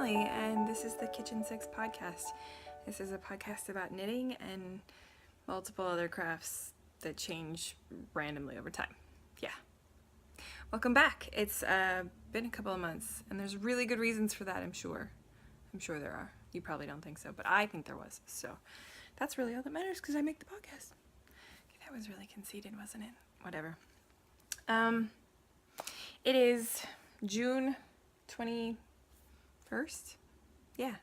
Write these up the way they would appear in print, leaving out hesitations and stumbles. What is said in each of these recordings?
Nellie, and this is the KitchenSix Podcast. This is a podcast about knitting and multiple other crafts that change randomly over time. Yeah. Welcome back. It's been a couple of months, and there's really good reasons for that, I'm sure. I'm sure there are. You probably don't think so, but I think there was. So that's really all that matters because I make the podcast. Okay, that was really conceited, wasn't it? Whatever. It is June 21st. Yeah.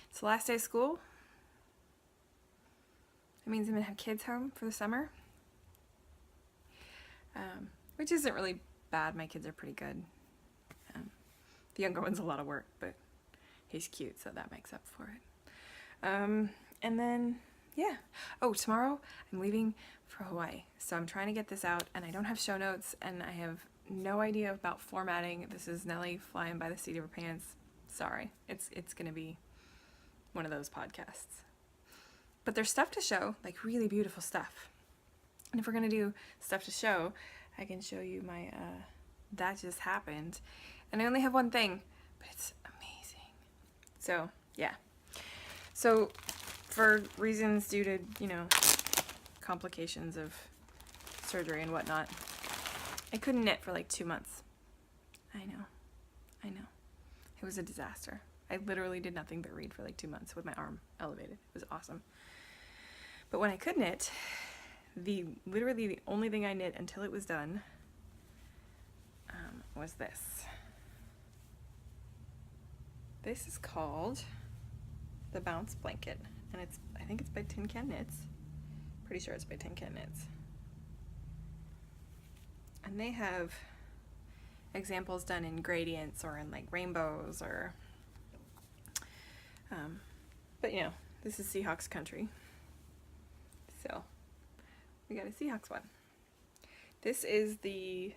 It's the last day of school. That means I'm going to have kids home for the summer. Which isn't really bad. My kids are pretty good. The younger one's a lot of work, but he's cute, so that makes up for it. And then, yeah. Oh, tomorrow I'm leaving for Hawaii. So I'm trying to get this out, and I don't have show notes, and I have no idea about formatting. This is Nellie flying by the seat of her pants. Sorry. It's going to be one of those podcasts. But there's stuff to show, like really beautiful stuff. And if we're going to do stuff to show, I can show you my, that just happened. And I only have one thing, but it's amazing. So, yeah. So, for reasons due to, complications of surgery and whatnot, I couldn't knit for like 2 months. I know. It was a disaster. I literally did nothing but read for like 2 months with my arm elevated. It was awesome. But when I could knit, literally the only thing I knit until it was done was this. This is called the Bounce Blanket, and I think it's by Tin Can Knits. Pretty sure it's by Tin Can Knits. And they have examples done in gradients or in like rainbows or but this is Seahawks country, so we got a Seahawks one. This is the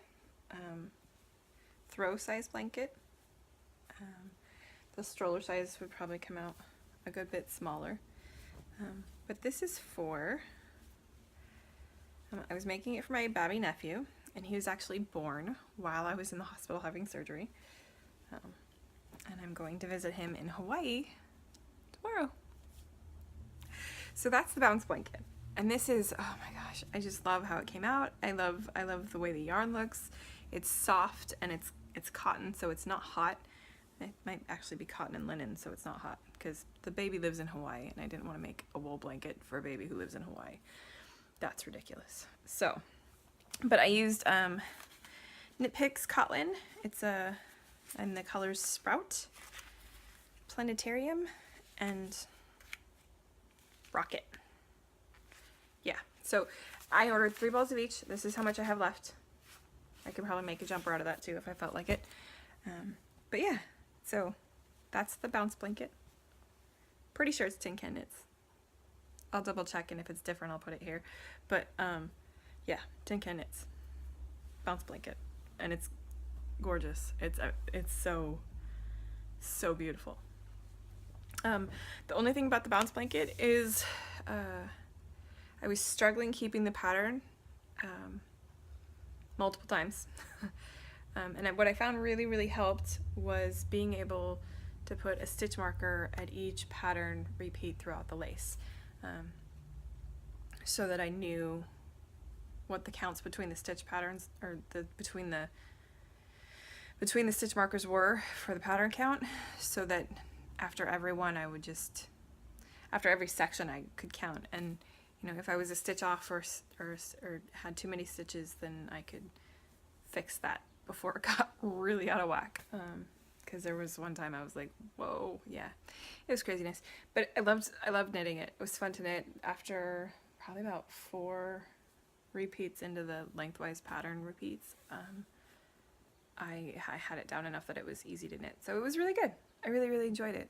throw size blanket. The stroller size would probably come out a good bit smaller, but this is for I was making it for my babby nephew, and he was actually born while I was in the hospital having surgery. And I'm going to visit him in Hawaii tomorrow. So that's the Bounce Blanket. And this is, oh my gosh, I just love how it came out. I love the way the yarn looks. It's soft and it's cotton, so it's not hot. It might actually be cotton and linen, so it's not hot, because the baby lives in Hawaii, and I didn't want to make a wool blanket for a baby who lives in Hawaii. That's ridiculous. So, but I used Knit Picks Cotton. It's and the colors Sprout, Planetarium, and Rocket. Yeah, so I ordered 3 balls of each. This is how much I have left. I could probably make a jumper out of that too if I felt like it. But yeah, so that's the Bounce Blanket. Pretty sure it's Tin Can Knits. I'll double check, and if it's different, I'll put it here. But yeah, Tin Can Knits Bounce Blanket, and it's gorgeous. It's so beautiful. The only thing about the Bounce Blanket is I was struggling keeping the pattern multiple times. And what I found really helped was being able to put a stitch marker at each pattern repeat throughout the lace, so that I knew what the counts between the stitch patterns, or between the stitch markers were for the pattern count, so that after every one after every section I could count. And if I was a stitch off or had too many stitches, then I could fix that before it got really out of whack. Because there was one time I was like, whoa, yeah, it was craziness. But I loved knitting it. It was fun to knit. After probably about 4 repeats into the lengthwise pattern repeats, I had it down enough that it was easy to knit. So it was really good. I really enjoyed it.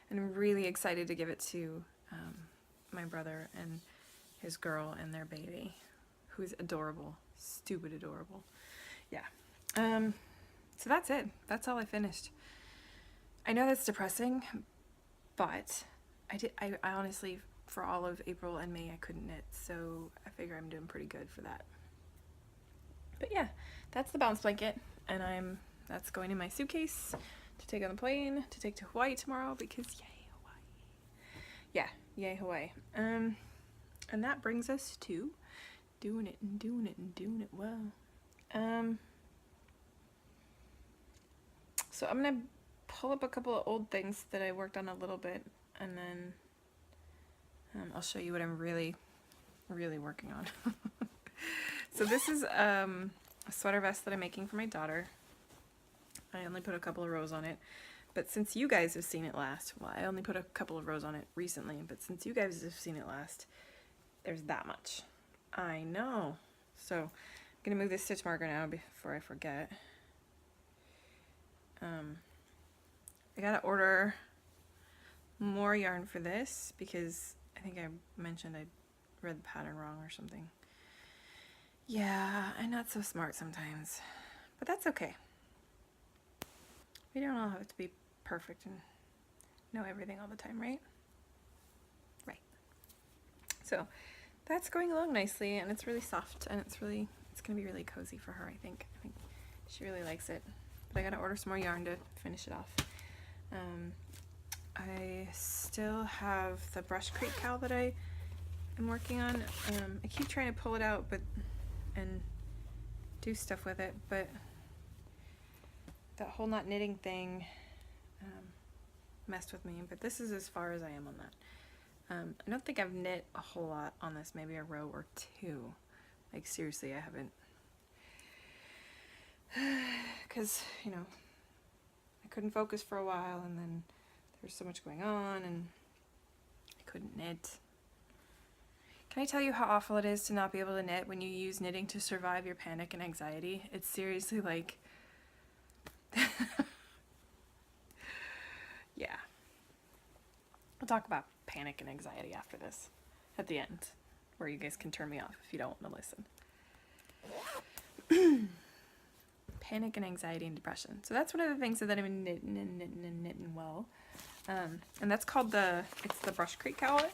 And I'm really excited to give it to my brother and his girl and their baby, who's adorable. Stupid adorable. Yeah. So that's it. That's all I finished. I know that's depressing, but I honestly, for all of April and May, I couldn't knit, so I figure I'm doing pretty good for that. But yeah, that's the Bounce Blanket, and that's going in my suitcase to take on the plane to take to Hawaii tomorrow because yay Hawaii. Yeah, yay Hawaii. And that brings us to doing it and doing it and doing it well. So I'm gonna pull up a couple of old things that I worked on a little bit, and then I'll show you what I'm really working on. So this is a sweater vest that I'm making for my daughter. I only put a couple of rows on it, but since you guys have seen it last, well, I only put a couple of rows on it recently, but since you guys have seen it last, there's that much. I know. So I'm gonna move this stitch marker now before I forget. I gotta order more yarn for this because I think I mentioned I read the pattern wrong or something. Yeah, I'm not so smart sometimes, but that's okay. We don't all have to be perfect and know everything all the time, right? Right. So that's going along nicely, and it's really soft, and it's gonna be really cozy for her, I think. I think she really likes it. But I gotta order some more yarn to finish it off. I still have the Brush Create cowl that I am working on. I keep trying to pull it out and do stuff with it, but that whole knot knitting thing messed with me. But this is as far as I am on that. I don't think I've knit a whole lot on this, maybe a row or two. Like seriously, I haven't. Because, you know, I couldn't focus for a while, and then there was so much going on, and I couldn't knit. Can I tell you how awful it is to not be able to knit when you use knitting to survive your panic and anxiety? It's seriously like... Yeah. We'll talk about panic and anxiety after this, at the end, where you guys can turn me off if you don't want to listen. Panic and anxiety and depression. So that's one of the things that I've been knitting well. And that's called it's the Brush Create cowlet.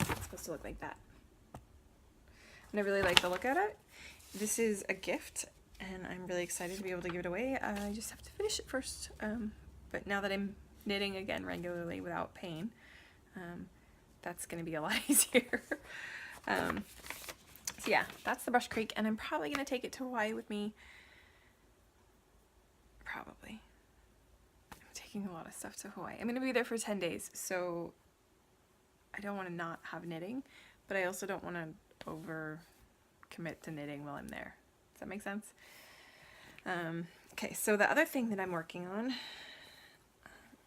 It's supposed to look like that. And I really like the look of it. This is a gift, and I'm really excited to be able to give it away. I just have to finish it first. But now that I'm knitting again regularly without pain, that's going to be a lot easier. So yeah, that's the Brush Creek, and I'm probably going to take it to Hawaii with me. Probably. I'm taking a lot of stuff to Hawaii. I'm going to be there for 10 days, so I don't want to not have knitting, but I also don't want to over commit to knitting while I'm there. Does that make sense? Okay, so the other thing that I'm working on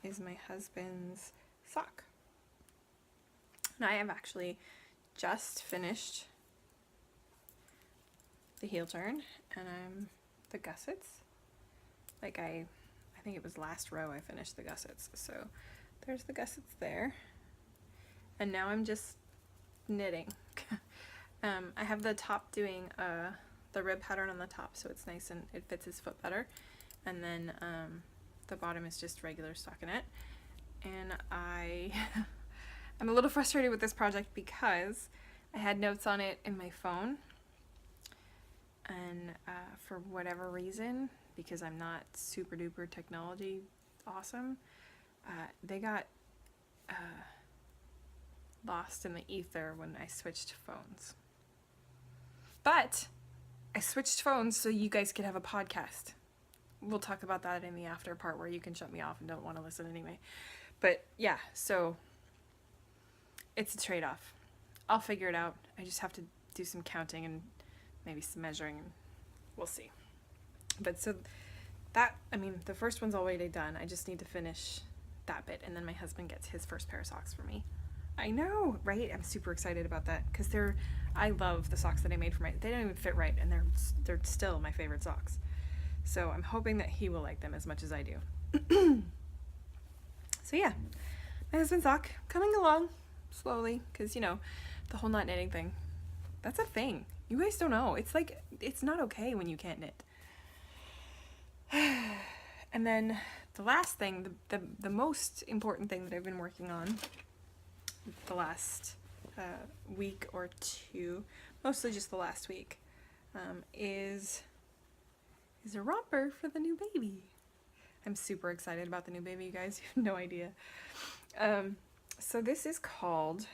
is my husband's sock. And I have actually just finished the heel turn, and I'm the gussets. Like I think it was last row I finished the gussets. So there's the gussets there. And now I'm just knitting. I have the top doing the rib pattern on the top, so it's nice and it fits his foot better. And then the bottom is just regular stockinette. And I'm a little frustrated with this project because I had notes on it in my phone. And for whatever reason, because I'm not super duper technology awesome, they got lost in the ether when I switched phones. But I switched phones so you guys could have a podcast. We'll talk about that in the after part where you can shut me off and don't want to listen anyway. But yeah, so it's a trade-off. I'll figure it out. I just have to do some counting and maybe some measuring, and we'll see. But so that, I mean, the first one's already done. I just need to finish that bit, and then my husband gets his first pair of socks for me. I know, right? I'm super excited about that because I love the socks that I made for they don't even fit right, and they're still my favorite socks. So I'm hoping that he will like them as much as I do. So yeah, my husband's sock coming along slowly because, you know, the whole knot knitting thing, that's a thing. You guys don't know. It's like, it's not okay when you can't knit. And then the last thing, the most important thing that I've been working on the last week or two, mostly just the last week, is is a romper for the new baby. I'm super excited about the new baby, you guys. You have no idea. So this is called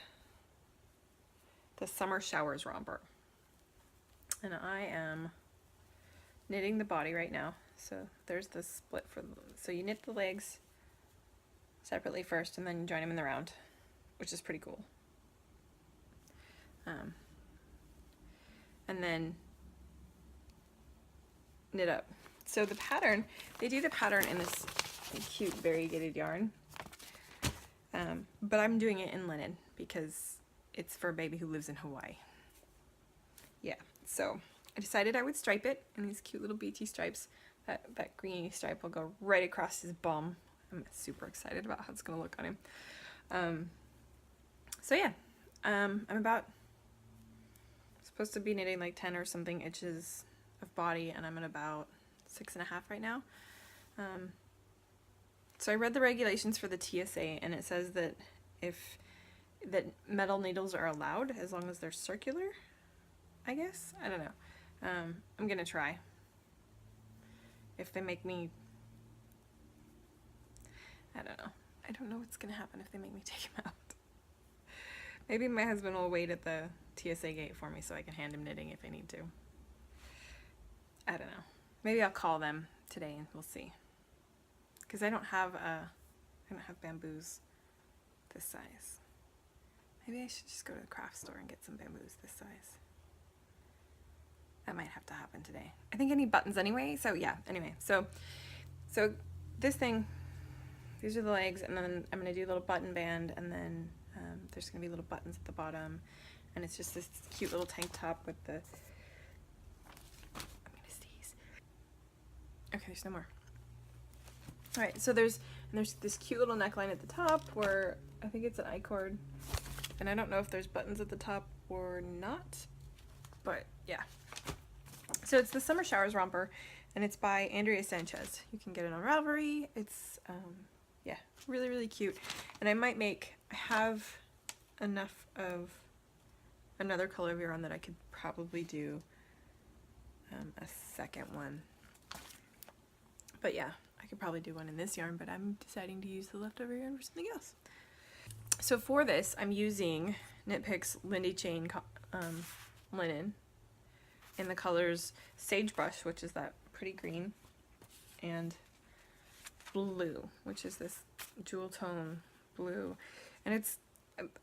the Summer Showers Romper. And I am knitting the body right now. So there's the split so you knit the legs separately first and then you join them in the round, which is pretty cool. And then knit up. So the pattern, they do the pattern in this cute variegated yarn, but I'm doing it in linen because it's for a baby who lives in Hawaii. Yeah, so I decided I would stripe it in these cute little beachy stripes. That greeny stripe will go right across his bum. I'm super excited about how it's gonna look on him. So yeah, I'm supposed to be knitting like 10 or something inches of body, and I'm at about 6.5 right now. So I read the regulations for the TSA, and it says that that metal needles are allowed as long as they're circular, I guess. I don't know. I'm gonna try. If they make me, I don't know. I don't know what's gonna happen if they make me take him out. Maybe my husband will wait at the TSA gate for me so I can hand him knitting if I need to. I don't know. Maybe I'll call them today and we'll see. Because I don't have bamboos this size. Maybe I should just go to the craft store and get some bamboos this size. That might have to happen today. I think I need buttons anyway, so yeah, anyway. So this thing, these are the legs, and then I'm gonna do a little button band, and then there's gonna be little buttons at the bottom, and it's just this cute little tank top with the, I'm gonna sneeze. Okay, there's no more. All right, so there's this cute little neckline at the top where I think it's an I-cord, and I don't know if there's buttons at the top or not, but yeah. So it's the Summer Showers Romper, and it's by Andrea Sanchez. You can get it on Ravelry. It's, yeah, really, really cute. And I have enough of another color of yarn that I could probably do a second one. But yeah, I could probably do one in this yarn, but I'm deciding to use the leftover yarn for something else. So for this, I'm using Knit Picks Lindy Chain linen in the colors Sagebrush, which is that pretty green, and blue, which is this jewel tone blue. And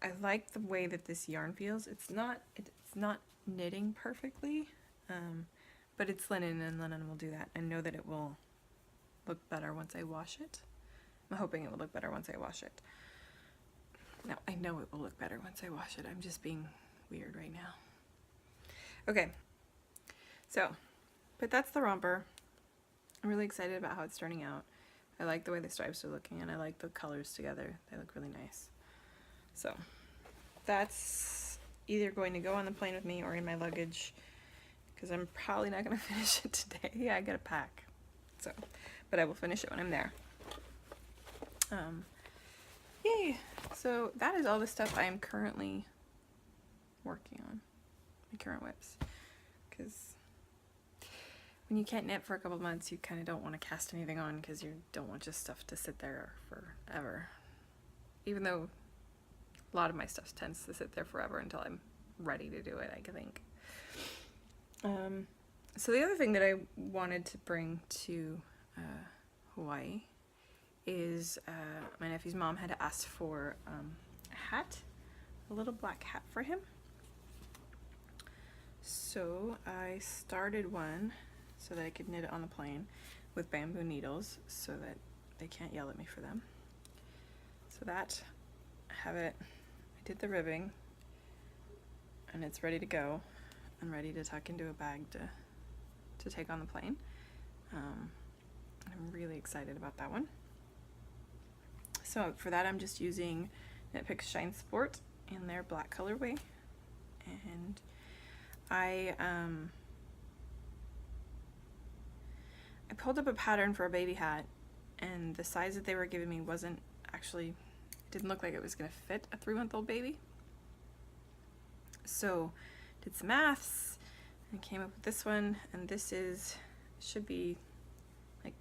I like the way that this yarn feels. It's not knitting perfectly, but it's linen, and linen will do that. I know that it will look better once I wash it. I'm hoping it will look better once I wash it. No, I know it will look better once I wash it. I'm just being weird right now. Okay, but that's the romper. I'm really excited about how it's turning out. I like the way the stripes are looking, and I like the colors together. They look really nice. So that's either going to go on the plane with me or in my luggage, because I'm probably not going to finish it today. Yeah, I gotta pack. So, but I will finish it when I'm there. Yay! So that is all the stuff I am currently working on. My current whips. Because when you can't knit for a couple months, you kind of don't want to cast anything on because you don't want just stuff to sit there forever. Even though a lot of my stuff tends to sit there forever until I'm ready to do it, I think. So the other thing that I wanted to bring to Hawaii is my nephew's mom had asked for a hat, a little black hat for him. So I started one so that I could knit it on the plane with bamboo needles so that they can't yell at me for them. So that, I have it, I did the ribbing, and it's ready to go. I'm ready to tuck into a bag to take on the plane. I'm really excited about that one. So for that, I'm just using Knit Picks Shine Sport in their black colorway, and I pulled up a pattern for a baby hat, and the size that they were giving me didn't look like it was gonna fit a 3-month-old baby. So did some maths and came up with this one, and this is should be like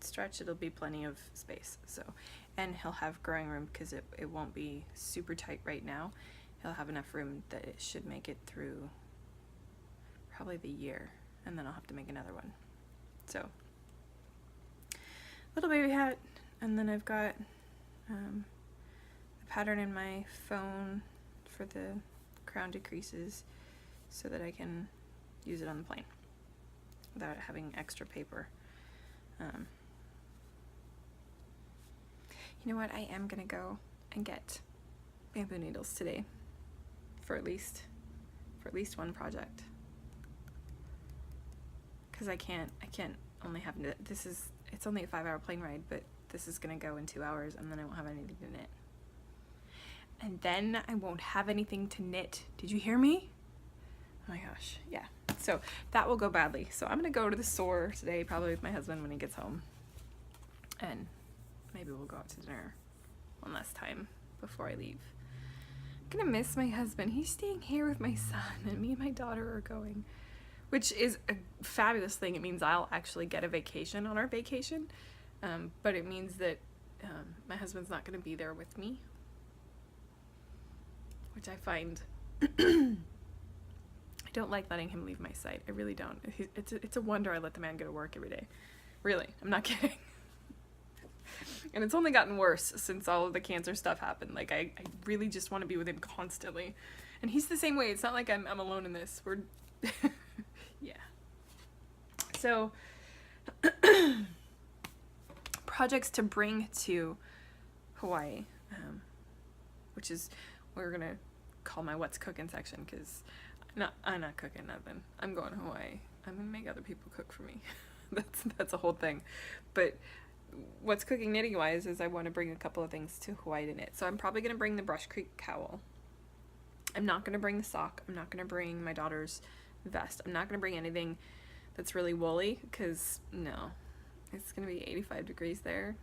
stretch. It'll be plenty of space. So, and he'll have growing room because it won't be super tight right now. He'll have enough room that it should make it through probably the year, and then I'll have to make another one. So, little baby hat, and then I've got the pattern in my phone for the crown decreases so that I can use it on the plane without having extra paper. You know what? I am gonna go and get bamboo needles today for at least one project, because I can't only have it's only a 5-hour plane ride, but this is gonna go in 2 hours, and then I won't have anything to knit, and then I won't have anything to knit. Did you hear me? Oh my gosh, yeah. So that will go badly. So I'm gonna go to the store today, probably with my husband when he gets home, and maybe we'll go out to dinner one last time before I leave. I'm gonna miss my husband. He's staying here with my son, and me and my daughter are going, which is a fabulous thing. It means I'll actually get a vacation on our vacation, but it means that my husband's not gonna be there with me, which I find I don't like letting him leave my sight. I really don't. It's a wonder I let the man go to work every day. Really, I'm not kidding. And it's only gotten worse since all of the cancer stuff happened. Like, I really just want to be with him constantly. And he's the same way. It's not like I'm alone in this. We're, yeah. So, projects to bring to Hawaii, which is what we're going to call my what's cooking section, because I'm not cooking nothing. I'm going to Hawaii. I'm going to make other people cook for me. That's a whole thing. But what's cooking knitting wise is I want to bring a couple of things to Hawaii to knit. So I'm probably going to bring the Brush Creek cowl. I'm not going to bring the sock. I'm not going to bring my daughter's vest. I'm not going to bring anything that's really woolly, because no, it's going to be 85 degrees there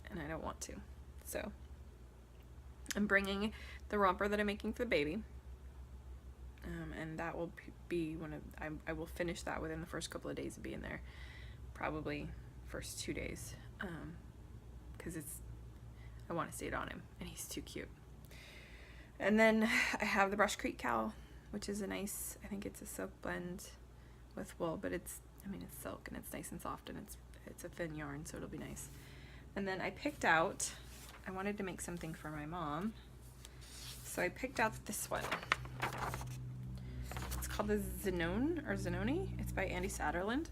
and I don't want to. So I'm bringing the romper that I'm making for the baby. And that will be I will finish that within the first couple of days of being there, probably first 2 days, because I want to stay on him, and he's too cute. And then I have the Brush Creek cowl, which is a nice, I think it's a silk blend with wool, but it's silk, and it's nice and soft, and it's a thin yarn, so it'll be nice. And then I wanted to make something for my mom, so I picked out this one. It's called the Zanoni. It's by Andy Satterland.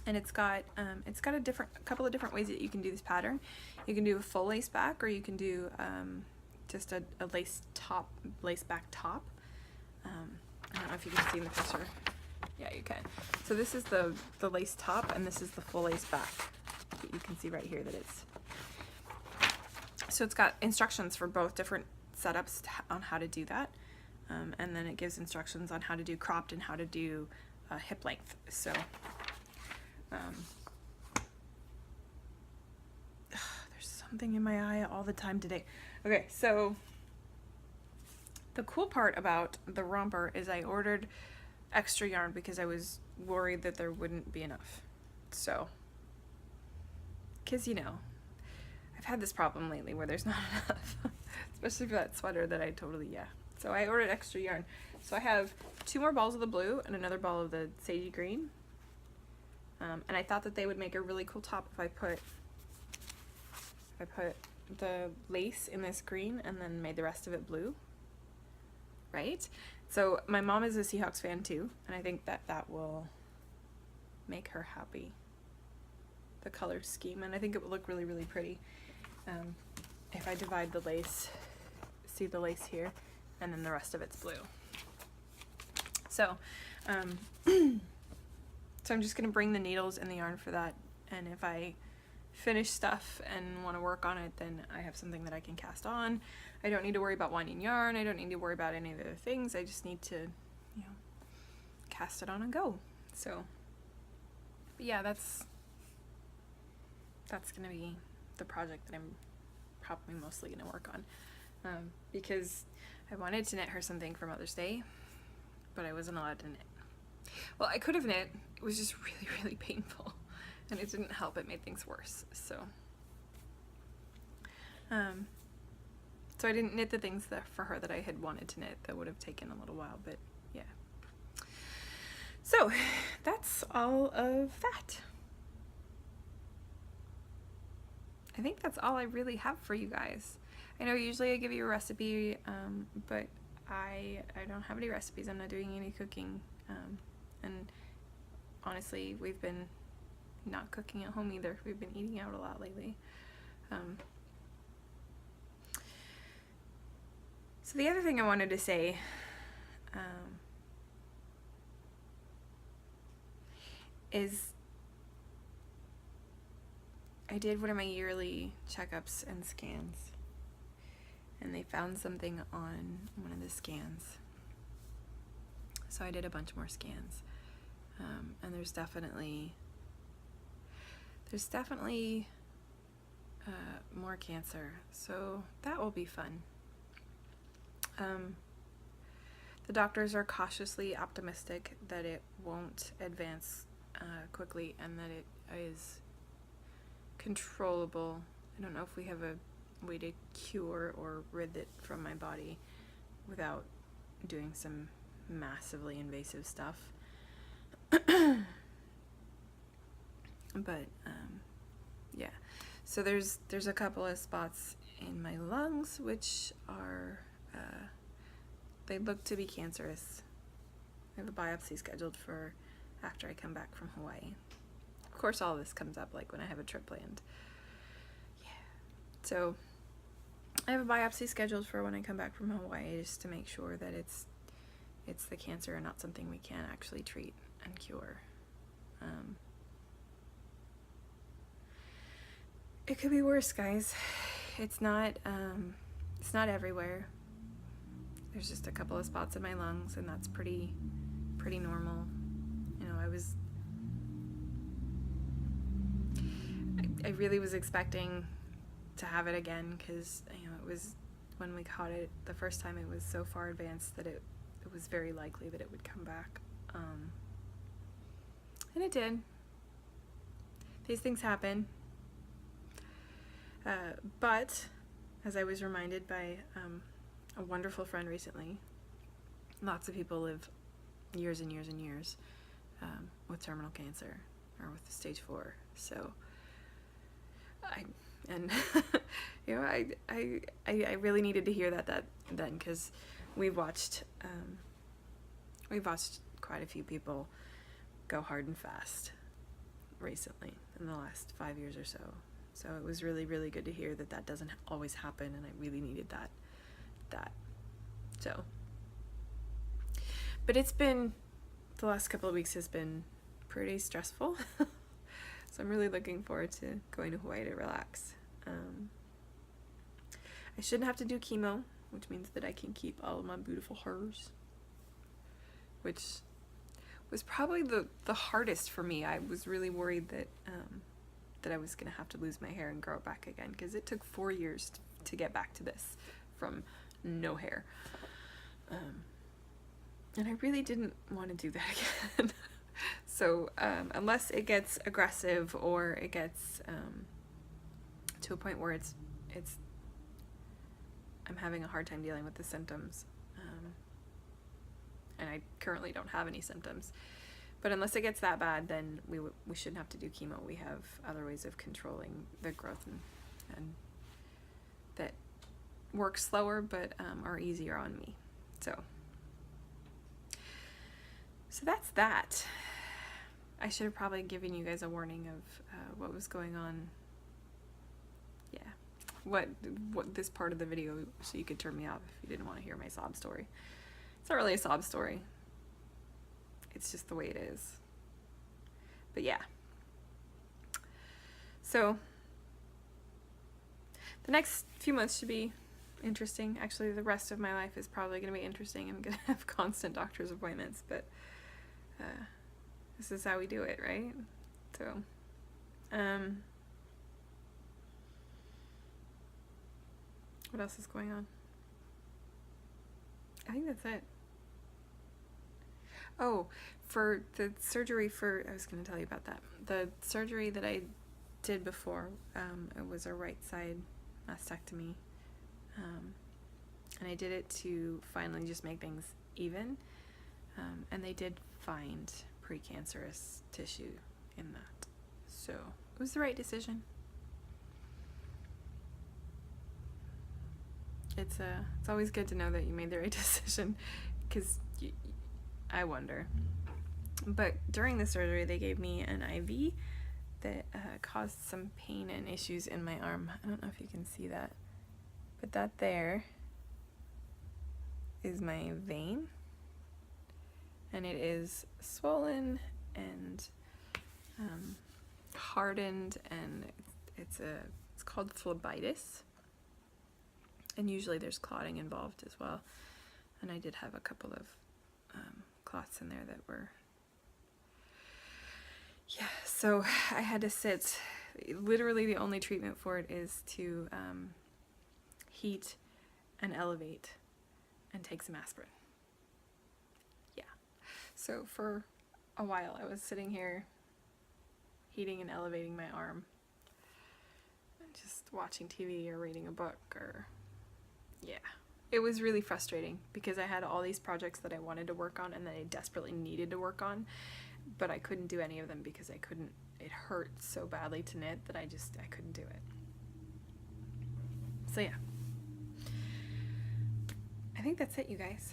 And it's got a couple of different ways that you can do this pattern. You can do a full lace back, or you can do just a lace back top. I don't know if you can see in the picture. Yeah, you can. So this is the lace top, and this is the full lace back. You can see right here that it's. So it's got instructions for both different setups on how to do that, and then it gives instructions on how to do cropped and how to do hip length. So. There's something in my eye all the time today. Okay, so the cool part about the romper is I ordered extra yarn because I was worried that there wouldn't be enough. So, because I've had this problem lately where there's not enough, especially for that sweater that I totally, yeah. So I ordered extra yarn. So I have 2 more balls of the blue and another ball of the sagey green. And I thought that they would make a really cool top if I put the lace in this green and then made the rest of it blue, right? So my mom is a Seahawks fan too, and I think that will make her happy, the color scheme, and I think it would look really, really pretty if I divide the lace, see the lace here, and then the rest of it's blue. So so I'm just going to bring the needles and the yarn for that, and if I finish stuff and want to work on it, then I have something that I can cast on. I don't need to worry about winding yarn. I don't need to worry about any of the other things. I just need to, cast it on and go. So, but yeah, that's going to be the project that I'm probably mostly going to work on, because I wanted to knit her something for Mother's Day, but I wasn't allowed to knit. Well, I could have knit. It was just really, really painful. And it didn't help. It made things worse. So I didn't knit the things for her that I had wanted to knit. That would have taken a little while, but yeah. So that's all of that. I think that's all I really have for you guys. I know usually I give you a recipe, but I don't have any recipes. I'm not doing any cooking. And honestly, we've been not cooking at home either. We've been eating out a lot lately. So the other thing I wanted to say, is I did one of my yearly checkups and scans, and they found something on one of the scans. So I did a bunch more scans, and there's definitely more cancer, so that will be fun. The doctors are cautiously optimistic that it won't advance quickly and that it is controllable. I don't know if we have a way to cure or rid it from my body without doing some massively invasive stuff. But yeah, so there's a couple of spots in my lungs which are they look to be cancerous. I have a biopsy scheduled for after I come back from Hawaii. Of course, all this comes up like when I have a trip planned. Yeah. So I have a biopsy scheduled for when I come back from Hawaii, just to make sure that it's the cancer and not something we can't actually treat and cure. It could be worse, guys. It's not everywhere. There's just a couple of spots in my lungs, and that's pretty normal. You know, I really was expecting to have it again, because, you know, it was, when we caught it the first time, it was so far advanced that it was very likely that it would come back. And it did. These things happen. But, as I was reminded by a wonderful friend recently, lots of people live years and years and years with terminal cancer or with stage 4. So, you know, I really needed to hear that then, because we've watched quite a few people go hard and fast recently in the last 5 years or so. So it was really, really good to hear that doesn't always happen, and I really needed that. So, but the last couple of weeks has been pretty stressful. So I'm really looking forward to going to Hawaii to relax. I shouldn't have to do chemo, which means that I can keep all of my beautiful hairs, which was probably the hardest for me. I was really worried that I was going to have to lose my hair and grow it back again, because it took 4 years to get back to this from no hair. And I really didn't want to do that again. So unless it gets aggressive or it gets to a point where I'm having a hard time dealing with the symptoms, and I currently don't have any symptoms. But unless it gets that bad, then we shouldn't have to do chemo. We have other ways of controlling the growth and that work slower, but are easier on me. So that's that. I should have probably given you guys a warning of what was going on. Yeah, what this part of the video, so you could turn me off if you didn't want to hear my sob story. It's not really a sob story. It's just the way it is. But yeah. So the next few months should be interesting. Actually, the rest of my life is probably going to be interesting. I'm going to have constant doctor's appointments, but this is how we do it, right? So, what else is going on? I think that's it. Oh, for the surgery I was going to tell you about that. The surgery that I did before, it was a right side mastectomy. And I did it to finally just make things even. And they did find precancerous tissue in that. So it was the right decision. It's always good to know that you made the right decision, because I wonder. But during the surgery, they gave me an IV that caused some pain and issues in my arm. I don't know if you can see that, but that there is my vein, and it is swollen and hardened, and it's called phlebitis. And usually there's clotting involved as well. And I did have a couple of clots in there that were... Yeah, so I had to sit. Literally the only treatment for it is to heat and elevate and take some aspirin. Yeah. So for a while I was sitting here heating and elevating my arm and just watching TV or reading a book or... Yeah, it was really frustrating because I had all these projects that I wanted to work on and that I desperately needed to work on, but I couldn't do any of them because it hurt so badly to knit that I couldn't do it. So yeah, I think that's it, you guys.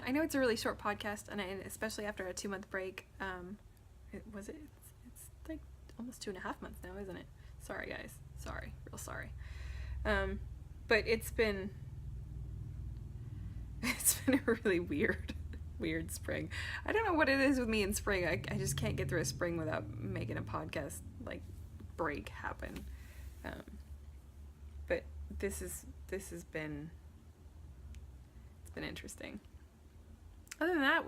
I know it's a really short podcast, and especially after a 2-month break. It's like almost 2.5 months now, isn't it? Sorry guys, real sorry. But it's been a really weird spring. I don't know what it is with me in spring. I just can't get through a spring without making a podcast break happen. But this has been interesting. Other than that,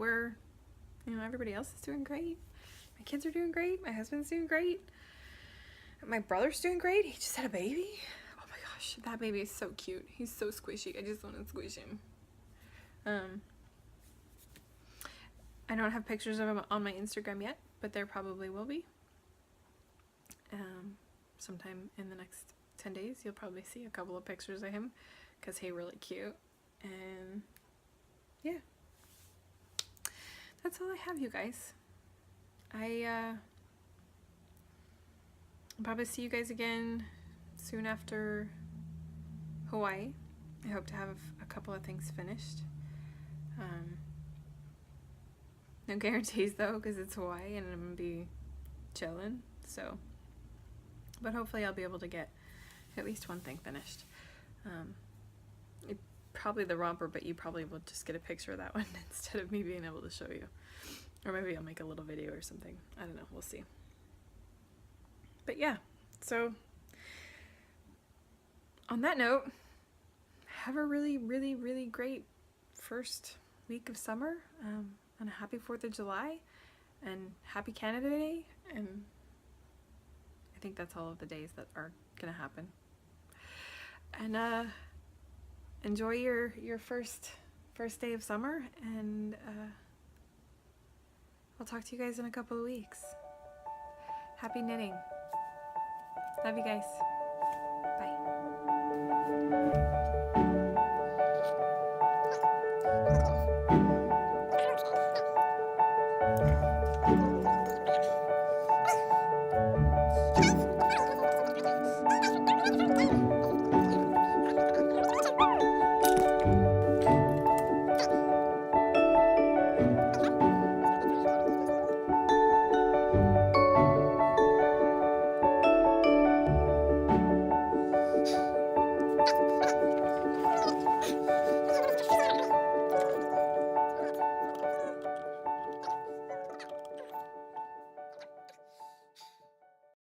everybody else is doing great. My kids are doing great. My husband's doing great. My brother's doing great. He just had a baby. Oh my gosh, that baby is so cute. He's so squishy. I just want to squish him. I don't have pictures of him on my Instagram yet, but there probably will be. Sometime in the next 10 days, you'll probably see a couple of pictures of him because he's really cute. And yeah, that's all I have, you guys. I'll probably see you guys again soon after Hawaii. I hope to have a couple of things finished. No guarantees though, because it's Hawaii and I'm gonna be chilling. So, but hopefully I'll be able to get at least one thing finished. Probably the romper, but you probably will just get a picture of that one instead of me being able to show you. Or maybe I'll make a little video or something. I don't know. We'll see. But yeah, so on that note, have a really, really, really great first week of summer, and a happy 4th of July, and happy Canada Day, and I think that's all of the days that are gonna happen. And enjoy your first day of summer, and I'll talk to you guys in a couple of weeks. Happy knitting. Love you guys.